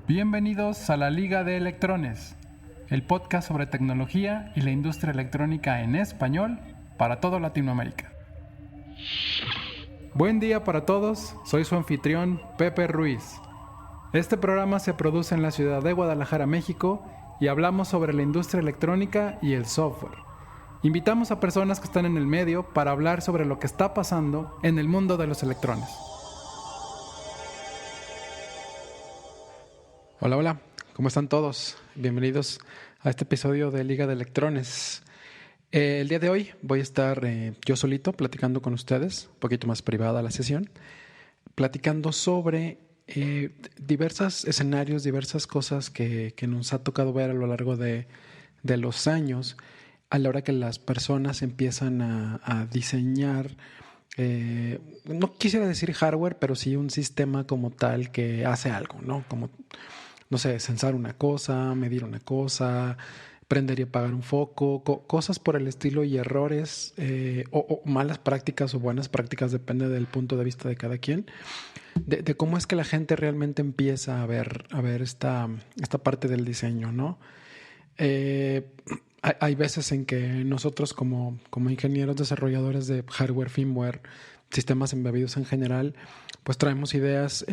Bienvenidos a la Liga de Electrones, el podcast sobre tecnología y la industria electrónica en español para toda Latinoamérica. Buen día para todos, soy su anfitrión Pepe Ruiz. Este programa se produce en la ciudad de Guadalajara, México, y hablamos sobre la industria electrónica y el software. Invitamos a personas que están en el medio para hablar sobre lo que está pasando en el mundo de los electrones. Hola, ¿cómo están todos? Bienvenidos a este episodio de Liga de Electrones. El día de hoy voy a estar yo solito platicando con ustedes, un poquito más privada la sesión, platicando sobre diversos escenarios, diversas cosas que nos ha tocado ver a lo largo de los años a la hora que las personas empiezan a diseñar, no quisiera decir hardware, pero sí un sistema como tal que hace algo, ¿no? Como, no sé, sensar una cosa, medir una cosa, prender y apagar un foco, cosas por el estilo y errores o malas prácticas o buenas prácticas, depende del punto de vista de cada quien, de cómo es que la gente realmente empieza a ver esta parte del diseño, ¿no? Hay veces en que nosotros como ingenieros desarrolladores de hardware, firmware, sistemas embebidos en general, pues traemos ideas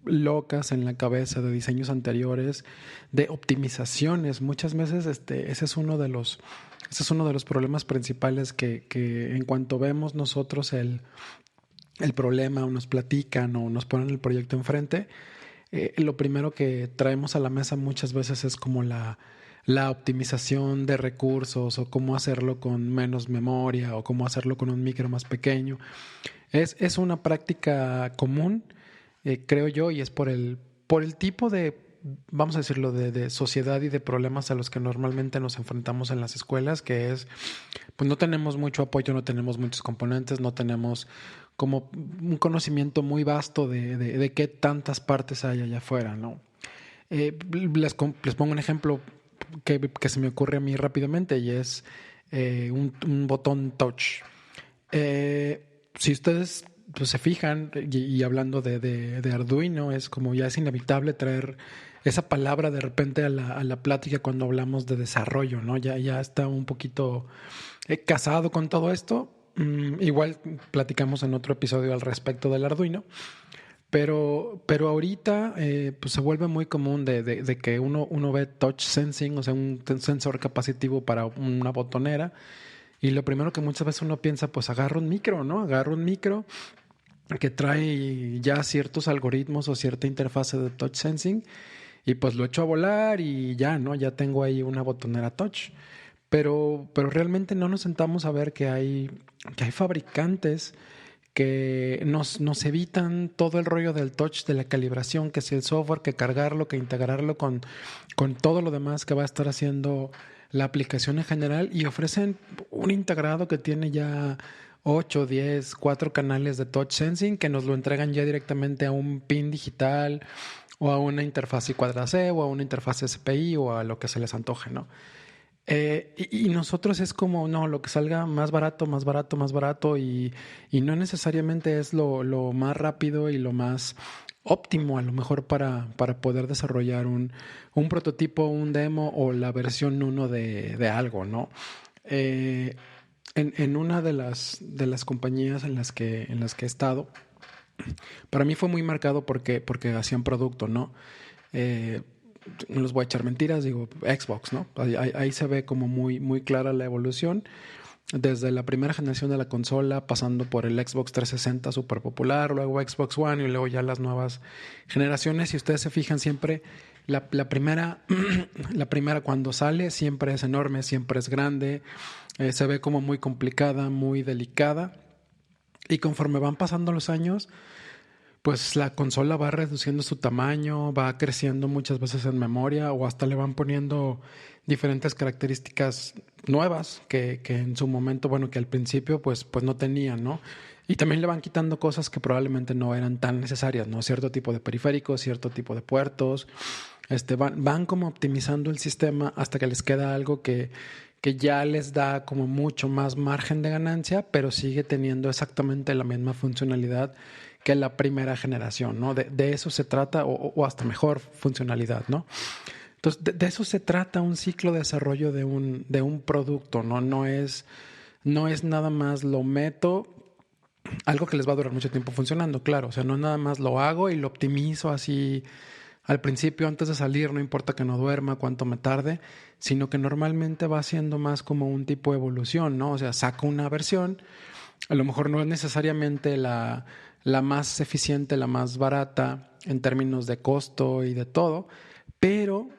locas en la cabeza de diseños anteriores, de optimizaciones. Muchas veces ese es uno de los problemas principales que en cuanto vemos nosotros el problema o nos platican o nos ponen el proyecto enfrente, lo primero que traemos a la mesa muchas veces es como la optimización de recursos o cómo hacerlo con menos memoria o cómo hacerlo con un micro más pequeño. Es una práctica común, creo yo, y es por el tipo de, vamos a decirlo, de sociedad y de problemas a los que normalmente nos enfrentamos en las escuelas, que es, pues no tenemos mucho apoyo, no tenemos muchos componentes, no tenemos como un conocimiento muy vasto de qué tantas partes hay allá afuera, ¿no? Les pongo un ejemplo que se me ocurre a mí rápidamente y es un botón touch. Si ustedes pues, se fijan, y hablando de Arduino, es como ya es inevitable traer esa palabra de repente a la plática cuando hablamos de desarrollo, ¿no? Ya está un poquito casado con todo esto. Igual platicamos en otro episodio al respecto del Arduino. Pero ahorita pues se vuelve muy común de que uno ve touch sensing, o sea, un sensor capacitivo para una botonera, y lo primero que muchas veces uno piensa, pues agarro un micro, ¿no? Agarro un micro que trae ya ciertos algoritmos o cierta interfase de touch sensing y pues lo echo a volar y ya, ¿no? Ya tengo ahí una botonera touch. Pero realmente no nos sentamos a ver que hay fabricantes que nos evitan todo el rollo del touch, de la calibración, que si el software, que cargarlo, que integrarlo con todo lo demás que va a estar haciendo la aplicación en general, y ofrecen un integrado que tiene ya 8, 10, 4 canales de touch sensing que nos lo entregan ya directamente a un pin digital o a una interfaz I2C o a una interfaz SPI o a lo que se les antoje, ¿no? Y nosotros es como, no, lo que salga más barato y no necesariamente es lo más rápido y lo más óptimo a lo mejor para poder desarrollar un prototipo, un demo o la versión 1 de algo, ¿no? En una de las compañías en las que he estado, para mí fue muy marcado porque hacían producto, ¿no? No les voy a echar mentiras, digo Xbox, ¿no? Ahí se ve como muy clara la evolución. Desde la primera generación de la consola, pasando por el Xbox 360 súper popular, luego Xbox One y luego ya las nuevas generaciones. Si ustedes se fijan siempre, la primera cuando sale siempre es enorme, siempre es grande, se ve como muy complicada, muy delicada. Y conforme van pasando los años, pues la consola va reduciendo su tamaño, va creciendo muchas veces en memoria o hasta le van poniendo diferentes características nuevas que en su momento, bueno, que al principio pues no tenían, ¿no? Y también le van quitando cosas que probablemente no eran tan necesarias, ¿no? Cierto tipo de periféricos, cierto tipo de puertos, van como optimizando el sistema hasta que les queda algo que ya les da como mucho más margen de ganancia, pero sigue teniendo exactamente la misma funcionalidad que la primera generación, ¿no? De eso se trata, o hasta mejor funcionalidad, ¿no? Entonces, de eso se trata un ciclo de desarrollo de un producto, ¿no? No es nada más lo meto, algo que les va a durar mucho tiempo funcionando, claro. O sea, no nada más lo hago y lo optimizo así al principio antes de salir, no importa que no duerma, cuánto me tarde, sino que normalmente va siendo más como un tipo de evolución, ¿no? O sea, saco una versión, a lo mejor no es necesariamente la más eficiente, la más barata en términos de costo y de todo, pero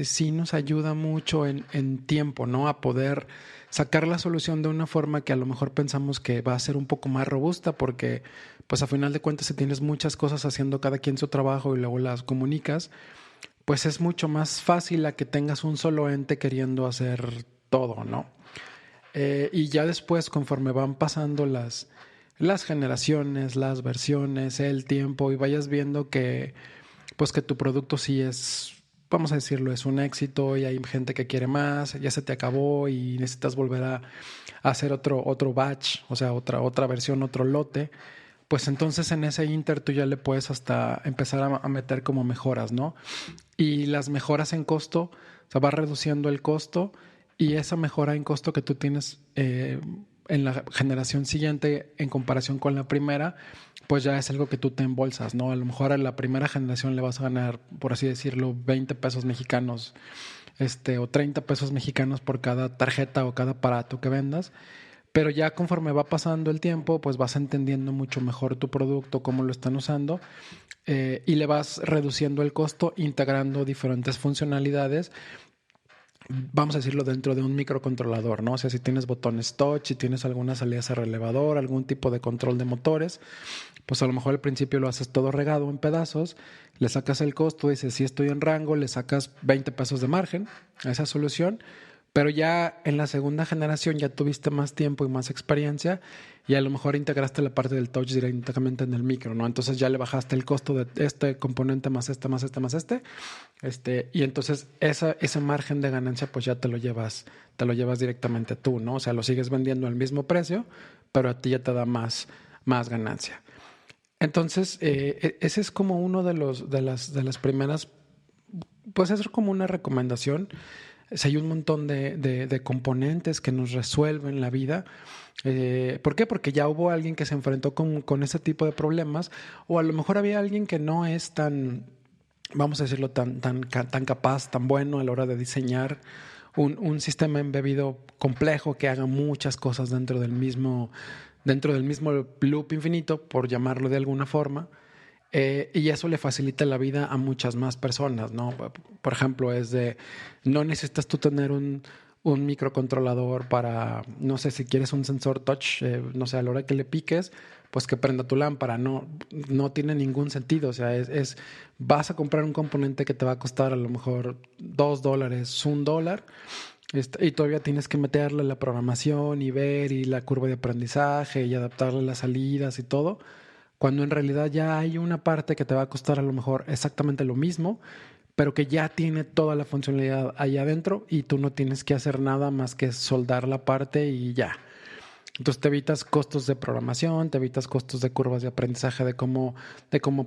sí nos ayuda mucho en tiempo, ¿no? A poder sacar la solución de una forma que a lo mejor pensamos que va a ser un poco más robusta porque pues a final de cuentas si tienes muchas cosas haciendo cada quien su trabajo y luego las comunicas, pues es mucho más fácil a que tengas un solo ente queriendo hacer todo, ¿no? Y ya después, conforme van pasando las generaciones, las versiones, el tiempo, y vayas viendo que, pues que tu producto sí es, vamos a decirlo, es un éxito y hay gente que quiere más, ya se te acabó y necesitas volver a hacer otro batch, o sea, otra versión, otro lote, pues entonces en ese inter tú ya le puedes hasta empezar a meter como mejoras, ¿no? Y las mejoras en costo, o sea, va reduciendo el costo y esa mejora en costo que tú tienes en la generación siguiente en comparación con la primera, pues ya es algo que tú te embolsas, ¿no? A lo mejor a la primera generación le vas a ganar, por así decirlo, 20 pesos mexicanos, o 30 pesos mexicanos por cada tarjeta o cada aparato que vendas. Pero ya conforme va pasando el tiempo, pues vas entendiendo mucho mejor tu producto, cómo lo están usando, y le vas reduciendo el costo, integrando diferentes funcionalidades, vamos a decirlo, dentro de un microcontrolador, ¿no? O sea, si tienes botones touch, si tienes alguna salida a relevador, algún tipo de control de motores, pues a lo mejor al principio lo haces todo regado en pedazos, le sacas el costo, dices, si estoy en rango, le sacas 20 pesos de margen a esa solución, pero ya en la segunda generación ya tuviste más tiempo y más experiencia y a lo mejor integraste la parte del touch directamente en el micro, ¿no? Entonces ya le bajaste el costo de este componente más este, más este, más este, y entonces ese margen de ganancia pues ya te lo llevas directamente tú, ¿no? O sea, lo sigues vendiendo al mismo precio, pero a ti ya te da más ganancia. Entonces, ese es como uno de las primeras, pues es como una recomendación. Si hay un montón de componentes que nos resuelven la vida. ¿Por qué? Porque ya hubo alguien que se enfrentó con ese tipo de problemas, o a lo mejor había alguien que no es tan, vamos a decirlo, tan capaz, tan bueno a la hora de diseñar un sistema embebido complejo que haga muchas cosas dentro del mismo loop infinito, por llamarlo de alguna forma. Y eso le facilita la vida a muchas más personas, ¿no? Por ejemplo, no necesitas tú tener un microcontrolador para, no sé, si quieres un sensor touch, no sé, a la hora que le piques, pues que prenda tu lámpara. No tiene ningún sentido. O sea, vas a comprar un componente que te va a costar a lo mejor $2, $1, y todavía tienes que meterle la programación y ver y la curva de aprendizaje y adaptarle las salidas y todo, cuando en realidad ya hay una parte que te va a costar a lo mejor exactamente lo mismo, pero que ya tiene toda la funcionalidad ahí adentro y tú no tienes que hacer nada más que soldar la parte y ya. Entonces te evitas costos de programación, te evitas costos de curvas de aprendizaje de cómo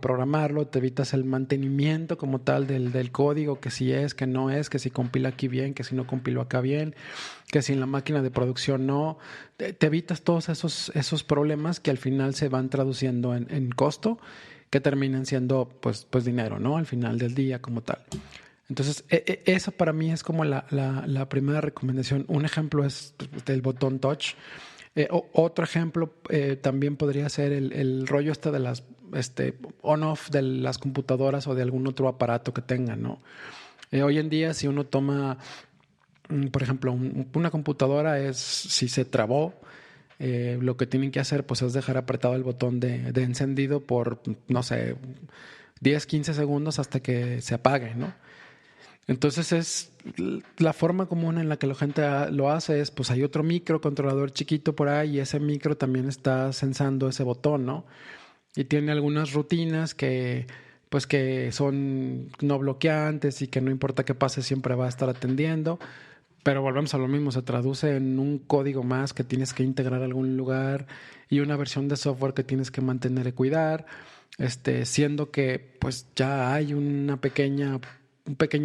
programarlo, te evitas el mantenimiento como tal del código, que si es, que no es, que si compila aquí bien, que si no compiló acá bien, que si en la máquina de producción no. Te evitas todos esos problemas que al final se van traduciendo en costo, que terminan siendo pues dinero, ¿no? Al final del día como tal. Entonces, esa para mí es como la primera recomendación. Un ejemplo es el botón touch. Otro ejemplo también podría ser el rollo de las on-off de las computadoras o de algún otro aparato que tengan, ¿no? Hoy en día, si uno toma, por ejemplo, una computadora, si se trabó, lo que tienen que hacer pues es dejar apretado el botón de encendido por, no sé, 10, 15 segundos hasta que se apague, ¿no? Entonces la forma común en la que la gente lo hace es, pues hay otro microcontrolador chiquito por ahí y ese micro también está sensando ese botón, ¿no? Y tiene algunas rutinas pues que son no bloqueantes y que no importa qué pase siempre va a estar atendiendo. Pero volvemos a lo mismo, se traduce en un código más que tienes que integrar a algún lugar y una versión de software que tienes que mantener y cuidar, siendo que pues ya hay un pequeño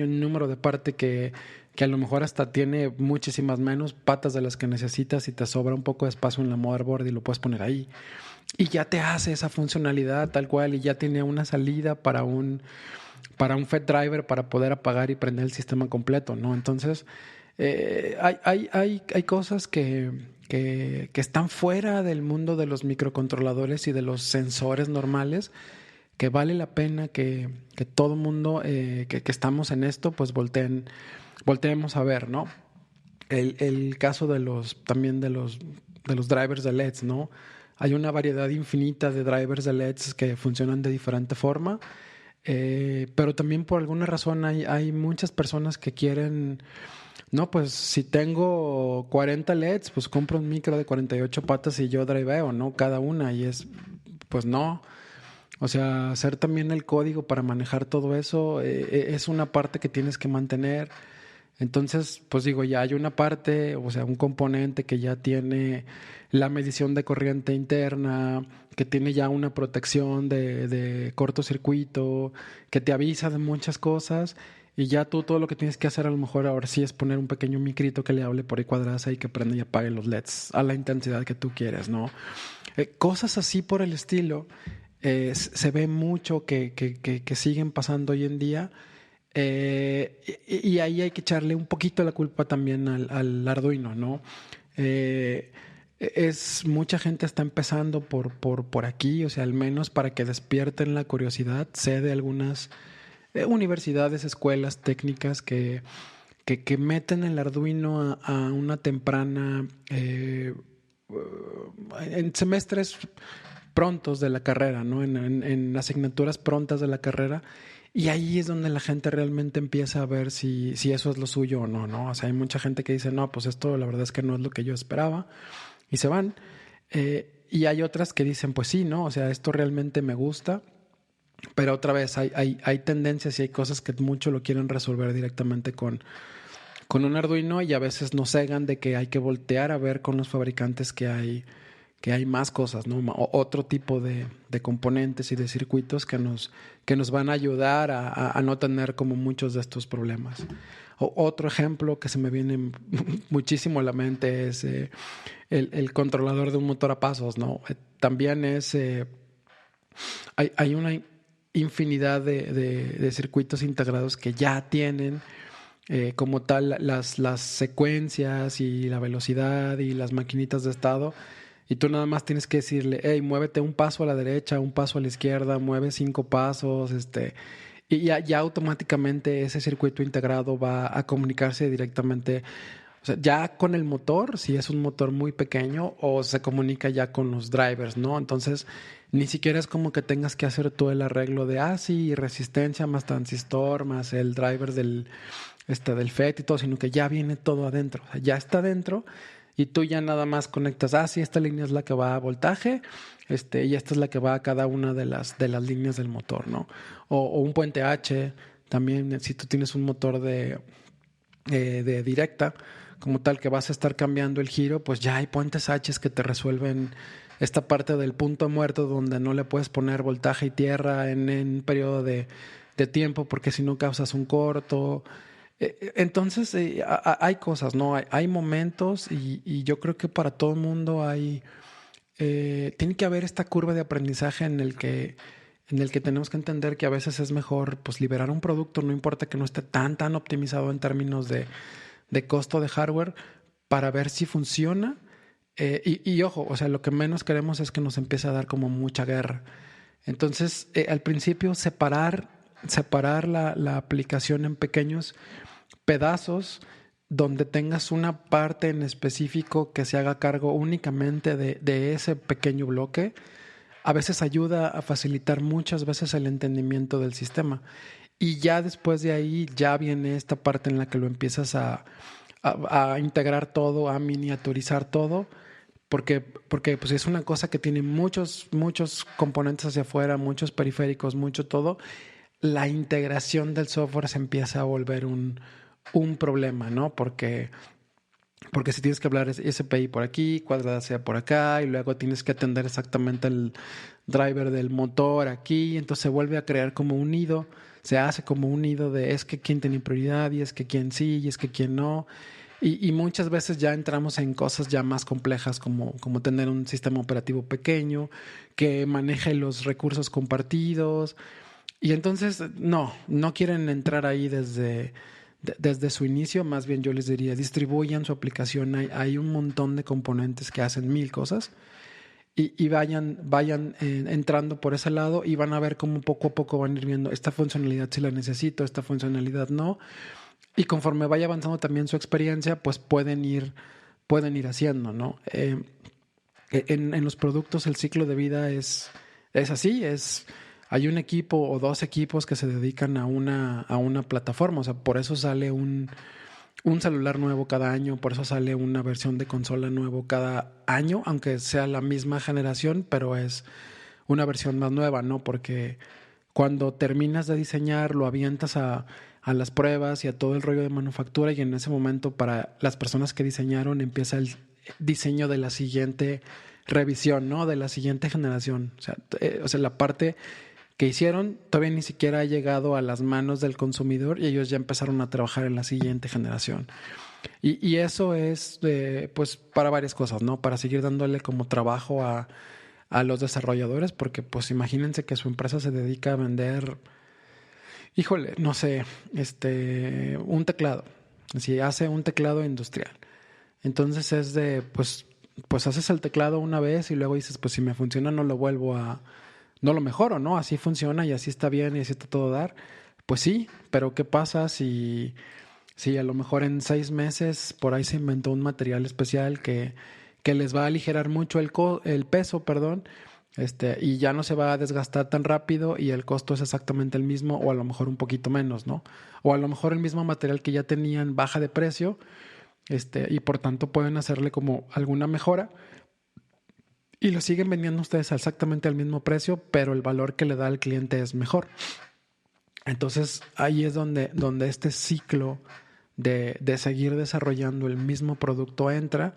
número de parte que a lo mejor hasta tiene muchísimas menos patas de las que necesitas y te sobra un poco de espacio en la motherboard y lo puedes poner ahí. Y ya te hace esa funcionalidad tal cual y ya tiene una salida para un Fed driver para poder apagar y prender el sistema completo, ¿no? Entonces, hay cosas que están fuera del mundo de los microcontroladores y de los sensores normales que vale la pena que todo mundo que estamos en esto, pues volteemos a ver, ¿no? El caso también de los drivers de LEDs, ¿no? Hay una variedad infinita de drivers de LEDs que funcionan de diferente forma, pero también por alguna razón hay muchas personas que quieren, no, pues si tengo 40 LEDs, pues compro un micro de 48 patas y yo driveo, ¿no? Cada una y pues no. O sea, hacer también el código para manejar todo eso es una parte que tienes que mantener. Entonces, pues digo, ya hay una parte, o sea, un componente que ya tiene la medición de corriente interna, que tiene ya una protección de cortocircuito, que te avisa de muchas cosas y ya tú todo lo que tienes que hacer a lo mejor ahora sí es poner un pequeño micrito que le hable por ahí cuadraza y que prenda y apague los LEDs a la intensidad que tú quieres, ¿no? Cosas así por el estilo se ve mucho que siguen pasando hoy en día. Y ahí hay que echarle un poquito la culpa también al Arduino, ¿no? Mucha gente está empezando por aquí, o sea, al menos para que despierten la curiosidad. Sé de algunas universidades, escuelas técnicas que meten el Arduino a una temprana, en semestres prontos de la carrera, ¿no? En asignaturas prontas de la carrera. Y ahí es donde la gente realmente empieza a ver si eso es lo suyo o no, ¿no? O sea, hay mucha gente que dice, no, pues esto la verdad es que no es lo que yo esperaba y se van. Y hay otras que dicen, pues sí, ¿no? O sea, esto realmente me gusta. Pero otra vez, hay tendencias y hay cosas que mucho lo quieren resolver directamente con un Arduino y a veces nos cegan de que hay que voltear a ver con los fabricantes que hay más cosas, ¿no? Otro tipo de componentes y de circuitos que nos van a ayudar a no tener como muchos de estos problemas. Otro ejemplo que se me viene muchísimo a la mente es el controlador de un motor a pasos, ¿no? También hay una infinidad de circuitos integrados que ya tienen como tal las secuencias y la velocidad y las maquinitas de estado. Y tú nada más tienes que decirle, hey, muévete un paso a la derecha, un paso a la izquierda, mueve 5 pasos, y ya automáticamente ese circuito integrado va a comunicarse directamente, o sea, ya con el motor, si es un motor muy pequeño, o se comunica ya con los drivers, ¿no? Entonces, ni siquiera es como que tengas que hacer todo el arreglo de, sí, resistencia más transistor, más el driver del FET y todo, sino que ya viene todo adentro, o sea, ya está adentro. Y tú ya nada más conectas, sí, esta línea es la que va a voltaje, y esta es la que va a cada una de las líneas del motor, ¿no? O un puente H, también si tú tienes un motor de directa, como tal que vas a estar cambiando el giro, pues ya hay puentes H que te resuelven esta parte del punto muerto donde no le puedes poner voltaje y tierra en un periodo de tiempo porque si no causas un corto. Entonces, hay cosas, ¿no? Hay momentos y yo creo que para todo el mundo tiene que haber esta curva de aprendizaje en el que tenemos que entender que a veces es mejor pues liberar un producto, no importa que no esté tan optimizado en términos de costo de hardware, para ver si funciona. Y ojo, o sea, lo que menos queremos es que nos empiece a dar como mucha guerra. Entonces, al principio, separar la aplicación en pequeños pedazos donde tengas una parte en específico que se haga cargo únicamente de ese pequeño bloque, a veces ayuda a facilitar muchas veces el entendimiento del sistema. Y ya después de ahí ya viene esta parte en la que lo empiezas a integrar todo, a miniaturizar todo, porque pues es una cosa que tiene muchos componentes hacia afuera, muchos periféricos, mucho todo. La integración del software se empieza a volver un problema, ¿no? Porque si tienes que hablar SPI por aquí, cuadrada sea por acá, y luego tienes que atender exactamente el driver del motor aquí, entonces se vuelve a crear como un nido, se hace como un nido de es que quién tiene prioridad y es que quién sí y es que quién no. Y muchas veces ya entramos en cosas ya más complejas como tener un sistema operativo pequeño que maneje los recursos compartidos. Y entonces no quieren entrar ahí desde su inicio. Más bien yo les diría, distribuyan su aplicación. Hay un montón de componentes que hacen mil cosas y vayan entrando por ese lado y van a ver cómo poco a poco van a ir viendo esta funcionalidad si la necesito, esta funcionalidad no. Y conforme vaya avanzando también su experiencia, pues pueden ir haciendo, ¿no? En los productos el ciclo de vida es así, hay un equipo o dos equipos que se dedican a una plataforma, o sea, por eso sale un celular nuevo cada año, por eso sale una versión de consola nuevo cada año, aunque sea la misma generación, pero es una versión más nueva, ¿no? Porque cuando terminas de diseñar, lo avientas a las pruebas y a todo el rollo de manufactura y en ese momento para las personas que diseñaron empieza el diseño de la siguiente revisión, ¿no? De la siguiente generación. O sea, la parte que hicieron todavía ni siquiera ha llegado a las manos del consumidor y ellos ya empezaron a trabajar en la siguiente generación. Y eso es, pues, para varias cosas, ¿no? Para seguir dándole como trabajo a los desarrolladores, porque pues imagínense que su empresa se dedica a vender, híjole, no sé, un teclado. Si hace un teclado industrial. Entonces es de, pues haces el teclado una vez y luego dices, pues si me funciona no lo mejoro, ¿no? Así funciona y así está bien y así está todo dar. Pues sí, pero ¿qué pasa si a lo mejor en 6 meses por ahí se inventó un material especial que les va a aligerar mucho el peso, perdón, y ya no se va a desgastar tan rápido y el costo es exactamente el mismo o a lo mejor un poquito menos, ¿no? O a lo mejor el mismo material que ya tenían baja de precio, y por tanto pueden hacerle como alguna mejora y lo siguen vendiendo ustedes exactamente al mismo precio, pero el valor que le da al cliente es mejor. Entonces ahí es donde este ciclo de seguir desarrollando el mismo producto entra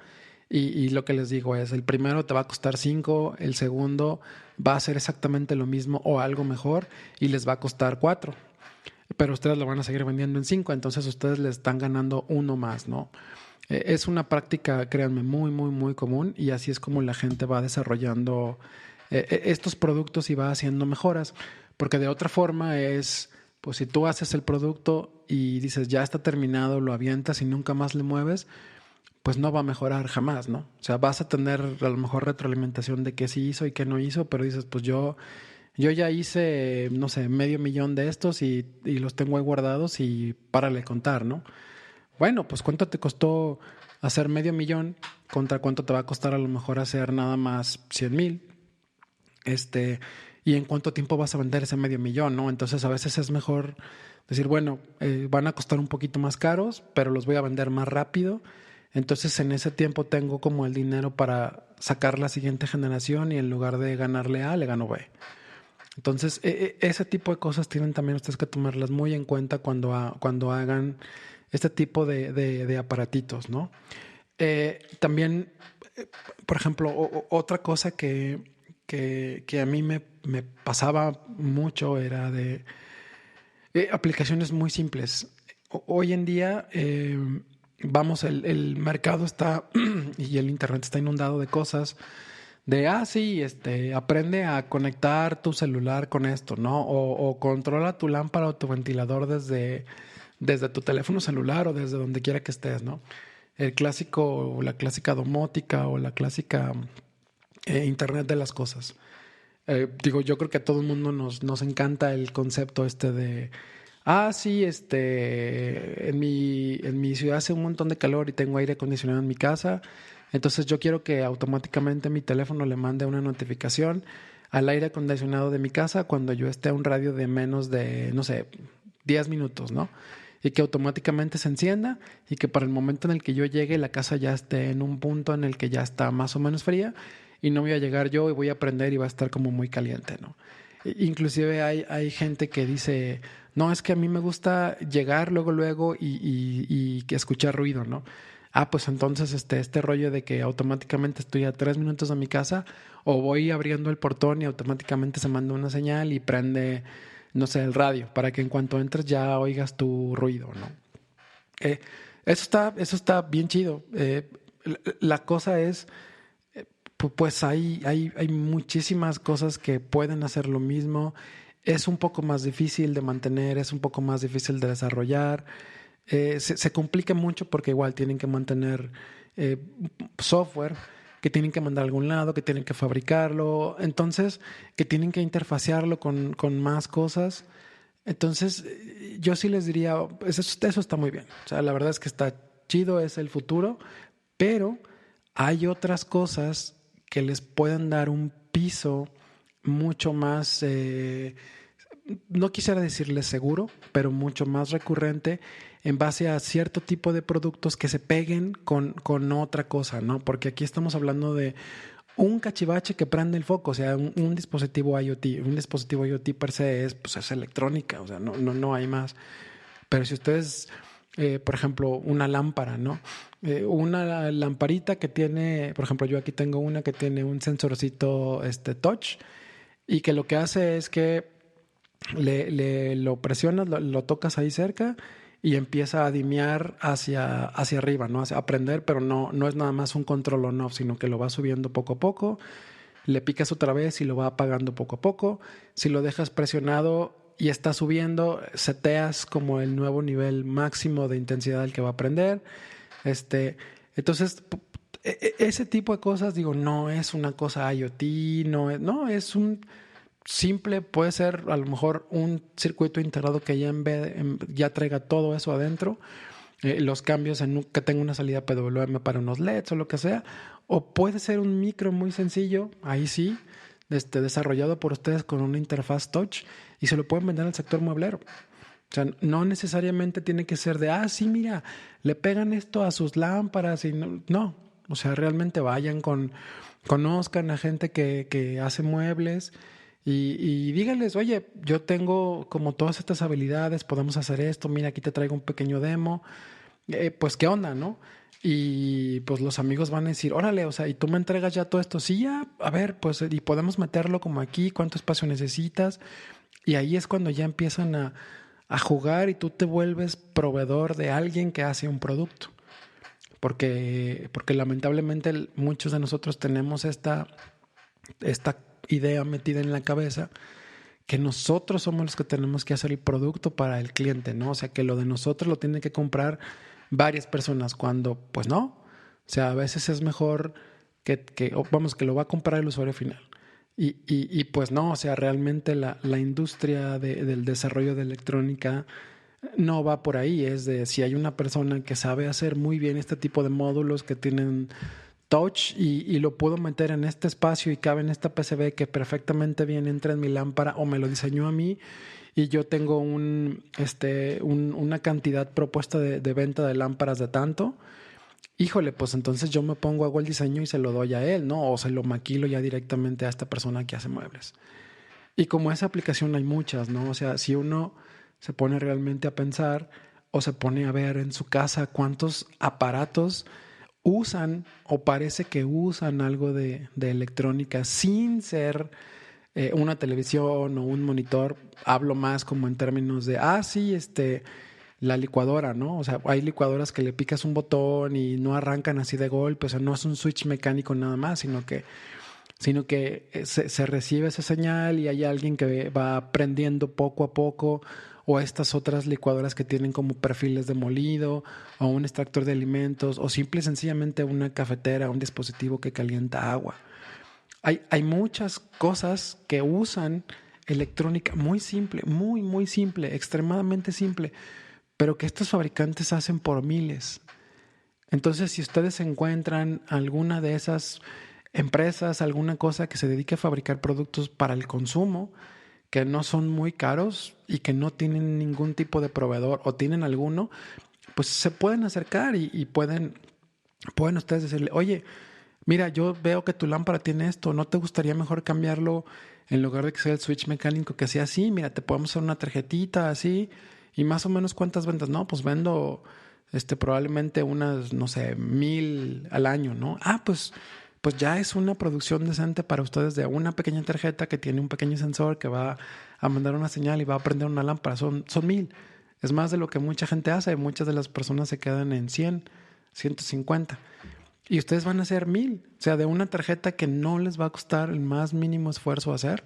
y lo que les digo es, el primero te va a costar 5, el segundo va a ser exactamente lo mismo o algo mejor y les va a costar 4, pero ustedes lo van a seguir vendiendo en 5, entonces ustedes le están ganando uno más, ¿no? Es una práctica, créanme, muy, muy, muy común y así es como la gente va desarrollando estos productos y va haciendo mejoras, porque de otra forma es, pues si tú haces el producto y dices ya está terminado, lo avientas y nunca más le mueves, pues no va a mejorar jamás, ¿no? O sea, vas a tener a lo mejor retroalimentación de qué sí hizo y qué no hizo, pero dices, pues yo ya hice, no sé, 500,000 de estos y los tengo ahí guardados y párale de contar, ¿no? Bueno, pues ¿cuánto te costó hacer 500,000 contra cuánto te va a costar a lo mejor hacer nada más 100,000? Y en cuánto tiempo vas a vender ese 500,000, ¿no? Entonces a veces es mejor decir, bueno, van a costar un poquito más caros, pero los voy a vender más rápido. Entonces en ese tiempo tengo como el dinero para sacar la siguiente generación y en lugar de ganarle A, le gano B. Entonces ese tipo de cosas tienen también ustedes que tomarlas muy en cuenta cuando hagan este tipo de aparatitos, ¿no? También, por ejemplo, otra cosa que a mí me pasaba mucho era de aplicaciones muy simples. Hoy en día, vamos, el mercado está y el internet está inundado de cosas de, sí, aprende a conectar tu celular con esto, ¿no? O controla tu lámpara o tu ventilador desde tu teléfono celular o desde donde quiera que estés, ¿no? El clásico, la clásica domótica o la clásica Internet de las cosas. Digo, yo creo que a todo el mundo nos encanta el concepto de, sí, en mi ciudad hace un montón de calor y tengo aire acondicionado en mi casa, entonces yo quiero que automáticamente mi teléfono le mande una notificación al aire acondicionado de mi casa cuando yo esté a un radio de menos de, no sé, 10 minutos, ¿no? Y que automáticamente se encienda y que para el momento en el que yo llegue la casa ya esté en un punto en el que ya está más o menos fría y no voy a llegar yo y voy a prender y va a estar como muy caliente, ¿no? Inclusive hay gente que dice, no, es que a mí me gusta llegar luego y que escuchar ruido, ¿no? Ah, pues entonces este rollo de que automáticamente estoy a 3 minutos de mi casa o voy abriendo el portón y automáticamente se manda una señal y prende, no sé, el radio para que en cuanto entres ya oigas tu ruido, ¿no? Eh, eso está bien chido. La cosa es pues hay muchísimas cosas que pueden hacer lo mismo. Es un poco más difícil de mantener, es un poco más difícil de desarrollar. Se complica mucho porque igual tienen que mantener eh, software que tienen que mandar a algún lado, que tienen que fabricarlo, entonces que tienen que interfacearlo con más cosas. Entonces, yo sí les diría, eso está muy bien. O sea, la verdad es que está chido, es el futuro, pero hay otras cosas que les pueden dar un piso mucho más, no quisiera decirles seguro, pero mucho más recurrente en base a cierto tipo de productos que se peguen con otra cosa, ¿no? Porque aquí estamos hablando de un cachivache que prende el foco, o sea, un dispositivo IoT. Un dispositivo IoT per se es, pues, es electrónica, o sea, no hay más. Pero si ustedes, por ejemplo, una lámpara, ¿no? Una lamparita que tiene, por ejemplo, yo aquí tengo una que tiene un sensorcito touch y que lo que hace es que lo presionas, lo tocas ahí cerca y empieza a dimear hacia arriba, ¿no? A prender, pero no es nada más un control on-off, sino que lo va subiendo poco a poco, le picas otra vez y lo va apagando poco a poco. Si lo dejas presionado y está subiendo, seteas como el nuevo nivel máximo de intensidad al que va a prender. Este, entonces, ese tipo de cosas, digo, no es una cosa IoT, no, es un simple, puede ser a lo mejor un circuito integrado que ya ya traiga todo eso adentro, los cambios que tenga una salida PWM para unos LEDs o lo que sea, o puede ser un micro muy sencillo, ahí sí, desarrollado por ustedes con una interfaz touch y se lo pueden vender al sector mueblero. O sea, no necesariamente tiene que ser de, sí, mira, le pegan esto a sus lámparas y no. O sea, realmente conozcan a gente que hace muebles y díganles, oye, yo tengo como todas estas habilidades, podemos hacer esto, mira, aquí te traigo un pequeño demo, pues qué onda, ¿no? Y pues los amigos van a decir, órale, o sea, y tú me entregas ya todo esto, sí, ya, a ver, pues, y podemos meterlo como aquí, cuánto espacio necesitas, y ahí es cuando ya empiezan a jugar y tú te vuelves proveedor de alguien que hace un producto. Porque lamentablemente muchos de nosotros tenemos esta idea metida en la cabeza que nosotros somos los que tenemos que hacer el producto para el cliente, ¿no? O sea, que lo de nosotros lo tienen que comprar varias personas, cuando pues no. O sea, a veces es mejor que lo va a comprar el usuario final. Y pues no, o sea, realmente la industria del desarrollo de electrónica no va por ahí. Es de si hay una persona que sabe hacer muy bien este tipo de módulos que tienen touch y lo puedo meter en este espacio y cabe en esta PCB que perfectamente bien entra en mi lámpara o me lo diseñó a mí y yo tengo una cantidad propuesta de venta de lámparas de tanto. Híjole, pues entonces yo me pongo, hago el diseño y se lo doy a él, ¿no? O se lo maquilo ya directamente a esta persona que hace muebles. Y como esa aplicación hay muchas, ¿no? O sea, si uno se pone realmente a pensar o se pone a ver en su casa cuántos aparatos usan o parece que usan algo de electrónica sin ser una televisión o un monitor, hablo más como en términos de, sí, la licuadora, ¿no? O sea, hay licuadoras que le picas un botón y no arrancan así de golpe, o sea, no es un switch mecánico nada más, sino que se recibe esa señal y hay alguien que va aprendiendo poco a poco, o estas otras licuadoras que tienen como perfiles de molido, o un extractor de alimentos, o simple y sencillamente una cafetera, un dispositivo que calienta agua. Hay muchas cosas que usan electrónica muy simple, muy simple, extremadamente simple, pero que estos fabricantes hacen por miles. Entonces, si ustedes encuentran alguna de esas empresas, alguna cosa que se dedique a fabricar productos para el consumo, que no son muy caros y que no tienen ningún tipo de proveedor o tienen alguno, pues se pueden acercar y pueden ustedes decirle, oye, Mira, yo veo que tu lámpara tiene esto, ¿no te gustaría mejor cambiarlo en lugar de que sea el switch mecánico, que sea así? Mira, te podemos hacer una tarjetita así y más o menos cuántas ventas, no, pues vendo probablemente unas, no sé, 1,000 al año, ¿no? Pues ya es una producción decente para ustedes de una pequeña tarjeta que tiene un pequeño sensor que va a mandar una señal y va a prender una lámpara, son 1,000. Es más de lo que mucha gente hace, muchas de las personas se quedan en 100, 150. Y ustedes van a hacer 1,000. O sea, de una tarjeta que no les va a costar el más mínimo esfuerzo hacer.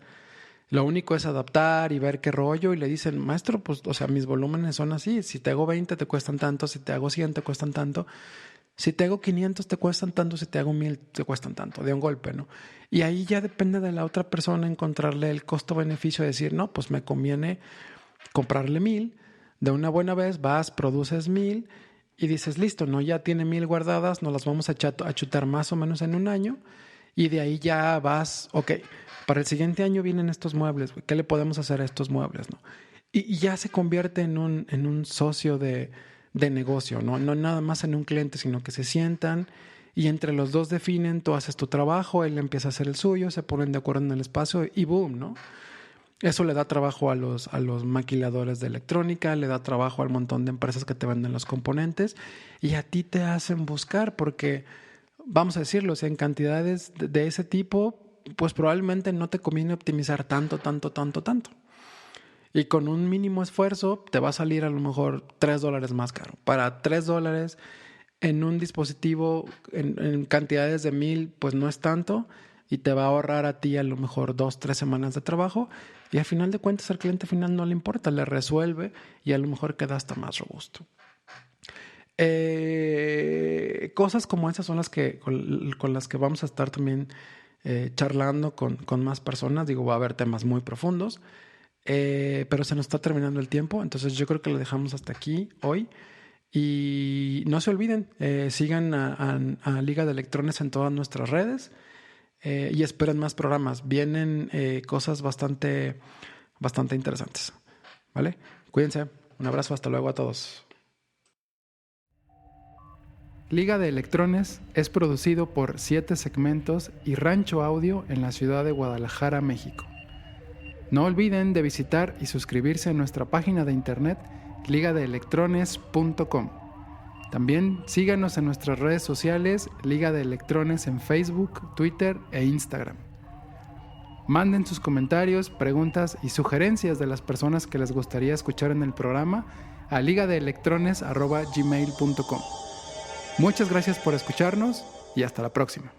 Lo único es adaptar y ver qué rollo. Y le dicen, maestro, pues, o sea, mis volúmenes son así. Si te hago 20 te cuestan tanto. Si te hago 100 te cuestan tanto. Si te hago 500 te cuestan tanto. Si te hago 1,000 te cuestan tanto. De un golpe, ¿no? Y ahí ya depende de la otra persona encontrarle el costo-beneficio. De decir, no, pues me conviene comprarle 1,000. De una buena vez vas, produces 1,000. Y dices, listo, ¿no? Ya tiene 1,000 guardadas, nos las vamos a chutar más o menos en un año. Y de ahí ya vas, ok, para el siguiente año vienen estos muebles, ¿qué le podemos hacer a estos muebles, no? Y ya se convierte en un socio de negocio, ¿no? No nada más en un cliente, sino que se sientan y entre los dos definen, tú haces tu trabajo, él empieza a hacer el suyo, se ponen de acuerdo en el espacio y boom, ¿no? Eso le da trabajo a los maquiladores de electrónica, le da trabajo al montón de empresas que te venden los componentes y a ti te hacen buscar porque, vamos a decirlo, si en cantidades de ese tipo, pues probablemente no te conviene optimizar tanto. Y con un mínimo esfuerzo te va a salir a lo mejor $3 más caro. Para $3 en un dispositivo en cantidades de 1,000, pues no es tanto y te va a ahorrar a ti a lo mejor 2-3 semanas de trabajo y al final de cuentas al cliente final no le importa, le resuelve y a lo mejor queda hasta más robusto. Cosas como esas son las que con las que vamos a estar también charlando con más personas. Digo, va a haber temas muy profundos, pero se nos está terminando el tiempo, entonces yo creo que lo dejamos hasta aquí hoy. Y no se olviden, sigan a Liga de Electrones en todas nuestras redes y esperen más programas. Vienen cosas bastante interesantes. ¿Vale? Cuídense. Un abrazo. Hasta luego a todos. Liga de Electrones es producido por 7 Segmentos y Rancho Audio en la ciudad de Guadalajara, México. No olviden de visitar y suscribirse a nuestra página de internet ligadeelectrones.com. También síganos en nuestras redes sociales Liga de Electrones en Facebook, Twitter e Instagram. Manden sus comentarios, preguntas y sugerencias de las personas que les gustaría escuchar en el programa a ligadeelectrones@gmail.com. Muchas gracias por escucharnos y hasta la próxima.